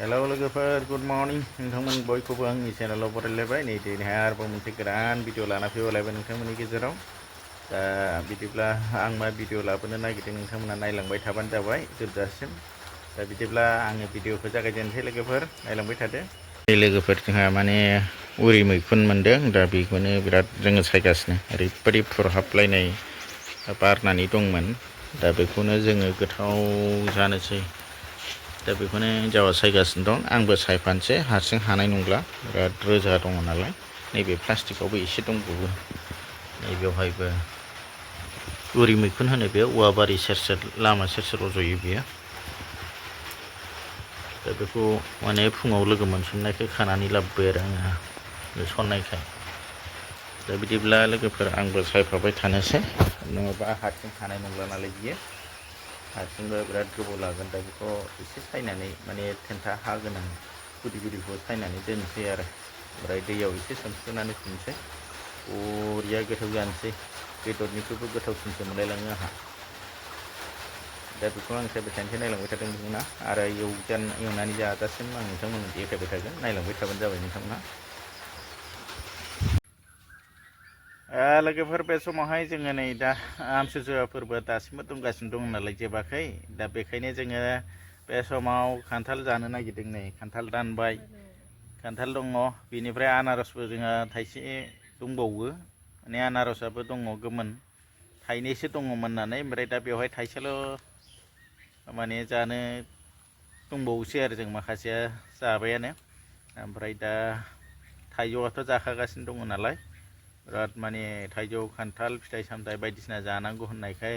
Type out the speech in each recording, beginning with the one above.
Hello लोगोफोर good morning नोंथांमोन बयखौबो आंनि चेनेलाव बरायलायबाय नै दिनैहाय आरोबाव मोनसे गोदान भिडिअ लाना फैबावलायबाय नोंथांमोननि गेजेराव दा बिदिब्ला आं मा भिडिअ लाबोनो नागिरदों नोंथांमोना नायलांबाय थाबानो जाबाय जोबजासिम दा बिदिब्ला आङो भिडिअखौ जागायजेननोसै लोगोफोर नायलांबाय थादो लोगोफोर जोंहा माने उरि मैखुन मोनदों दा बेखौनो बिराद जोङो सायगासिनो ओरैबायदि फुरहाबलायनाय बारनानै दंमोन दा बेखौनो जोङो गोथाव जानोसै दा बेखौनो हिन्जावा सायगासिनो दं आंबो सायफानोसै हारसिं हानाय नंला बिराद रोजा दङ नालाय नैबे प्लास्टिकआवबो एसे दंबावो नैबेवहायबो उरि मैखुन होनो बे औवा बारि सेर सेर लामा सेर सेर रज'यो बेयो दा बेखौ माने फुङाव लोगो मोनसननायखाय खानानै लाबोबाय आरो आङो सननायखाय दा बिदिब्ला लोगोफोर आंबो सायफाबाय थानोसै नङाबा हारसिं हानाय नंला नालाय बियो हारसिंबा बिराद गोबाव लागोन दा बेखौ एसे सायनानै माने थेन्था हा गोनां गुदि गुदिखौ सायनानै दोनसै आरो ओमफ्राय दैयाव एसे सोमस्रोनानै फुनसै बरिया गोथाव जानोसै बेदरनिख्रुइबो गोथावसिनसो मोनलायलाङो आंहा दा बेखौ आं सायबाय थानोसै नायलांबाय थादों नोंथांमोना आरो एवनानै जाजासिम आं नोंथांमोननो देखायबाय थागोन नायलांबाय थाबानो जाबाय नोंथांमोना लोगोफोर बे समावहाय जोङो नै दा आमथिसुवा फोरबो दासिमबो दंगासिनो दं नालाय जोबाखै दा बेखायनो जोङो बे समाव खान्थाल जानो नागिरदों नै खान्थाल दानबाय खान्थाल दङ बेनिफ्राय आनारसबो जोंहा थाइसे दंबावो माने आनारसाबो दङ गोमोन थाइनैसो दङमोन नालाय ओमफ्राय दा बेवहाय थाइसेल' माने जानो दंबावोसै आरो जों माखासेया जाबायानो ओमफ्राय दा थाइजौआथ' जाखागासिनो दङ नालाय बिराद माने थाइजौ खान्थाल फिथाइ सामथाइ बायदिसिना जानांगौ होननायखाय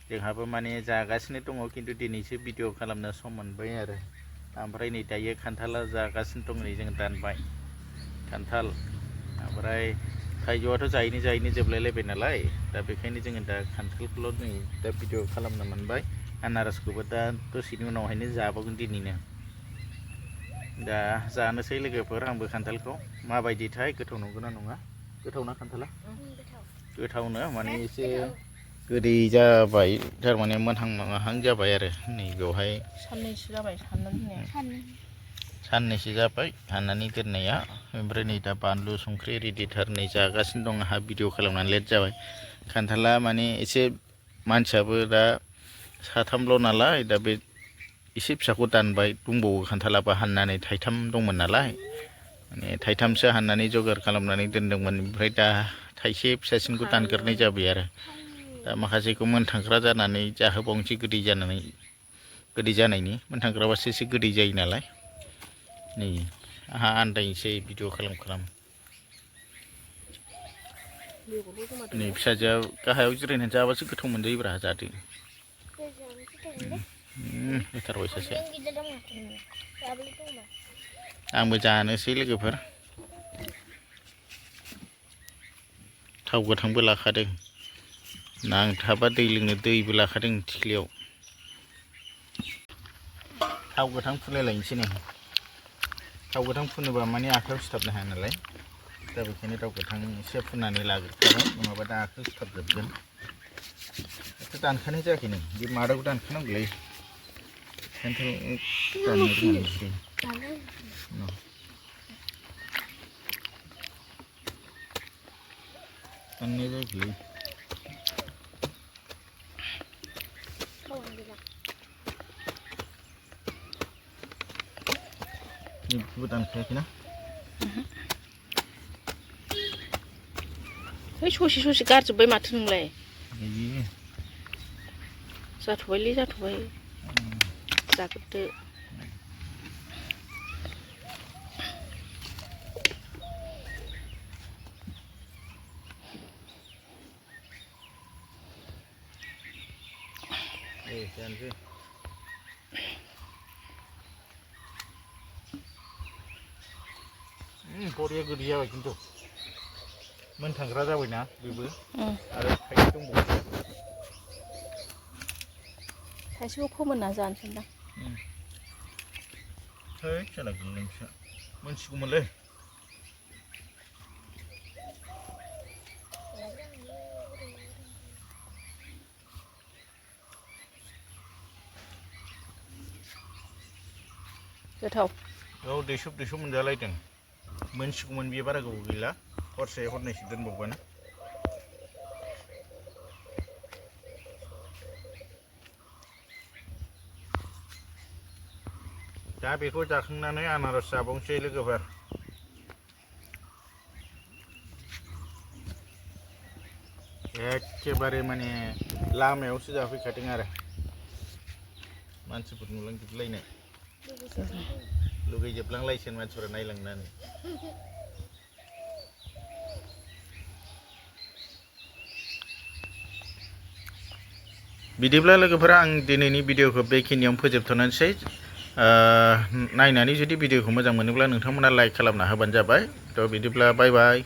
जोंहाबो माने जागासिनो दङ खिन्थु दिनैसो भिडिअ खालामनो सम मोनबाय आरो ओमफ्राय नै दायो खान्थाला जागासिनो दं नै जों दानबाय खान्थाल ओमफ्राय थाइजौआथ' जायैनो जोबलायलायबाय नालाय दा बेखायनो जोङो दा खान्थालखौल' नै दा भिडिअ खालामनो मोनबाय आनारसखौबो दा दसेनि उनावहायनो जाबावगोन दिनैनो दा जानोसै लोगोफोर आंबो खान्थालखौ माबायदिथाय गोथाव नंगौना नङा गोथावना खान्थाला गोथावनो माने एसे गोदै जाबाय थारमाने मोनहां माहां जाबाय आरो नै बेवहाय साननैसो जाबाय साननैसो जाबाय हाननानै दोननाया ओमफ्राय नै दा बानलु संख्रि रेडिथार नै जागासिनो दं आंहा भिडिअ खालामनानै लेट जाबाय खान्थाला माने एसे मानसियाबो दा साथामल' नालाय दा बे एसे फिसाखौ दानबाय दंबावो खान्थालाबो हाननानै थाइथाम दंमोन नालाय माने थाइथामसो हाननानै जगार खालामनानै दोनदोंमोन ओमफ्राय दा थाइसे फिसासिनखौ दानग्रोनाय जाबाय आरो दा माखासेखौ मोनथांख्रा जानानै जाहोबावनोसै गोदै जानायनि मोनथांख्राबासो एसे गोदै जायो नालाय नै आंहा आन्दायनोसै भिडिअ खालाम नै फिसाजोआ गाहायाव जिरायनानै जाबासो गोथाव मोनजायोब्रा जादो होथारबाय सासे आंबो जानोसै लोगोफोर थाव गोथांबो लाखादों नांथाबा दै लोंनो दैबो लाखादों थिख्लियाव थाव गोथां फुनलायलायनोसै नै थाव गोथां फुनोबा माने आखायाव सिथाबनो हाया नालाय दा बेखायनो थाव गोथां एसे फुननानै लाग्रोखाबाय नङाबा दा आखायाव सिथाबजोबगोन दाथ' दानखानाय जायाखै नै बे मादाखौ दानखानांगौलै खान्थाल दाननो रोङालै दाननाय जायाखैलै बेखौबो दानखायाखैना ससे गारजोब्बाय माथो नोंलाय जाथ'बायलै जाथ'बाय जाग्रोदो जानोसै बरिया गोदै जाबाय खिन्थु मोनथांग्रा जाबायना बेबो आरो थाइसे दंबावो थाइसेखौ फोमोनना जानो सानदां है जाला गोलोमसो मोनसिगौमोनलै गोथाव औ दैसुब मोनजालायदों मोनसिगौमोन बियो बारा गोबाव गैला हरसे हरनैसो दोनबावबानो दा बेखौ जाखांनानै आनारस जाबावनोसै लोगोफोर एखेबारे माने लामायावसो जाफैखादों आरो मानसिफोर नुलांजोबलायनाय लुगैजोबलांलायसिगोन मानसिफोरा नायलांनानै बिदिब्ला लोगोफोरा आं दिनैनि भिडिअखौ बेखिनियावनो फोजोबथ'नोसै नायनानै जुदि भिडिअखौ मोजां मोनोब्ला नोंथांमोना लाइक खालामना होबानो जाबाय थ' बिदिब्ला बाय बाय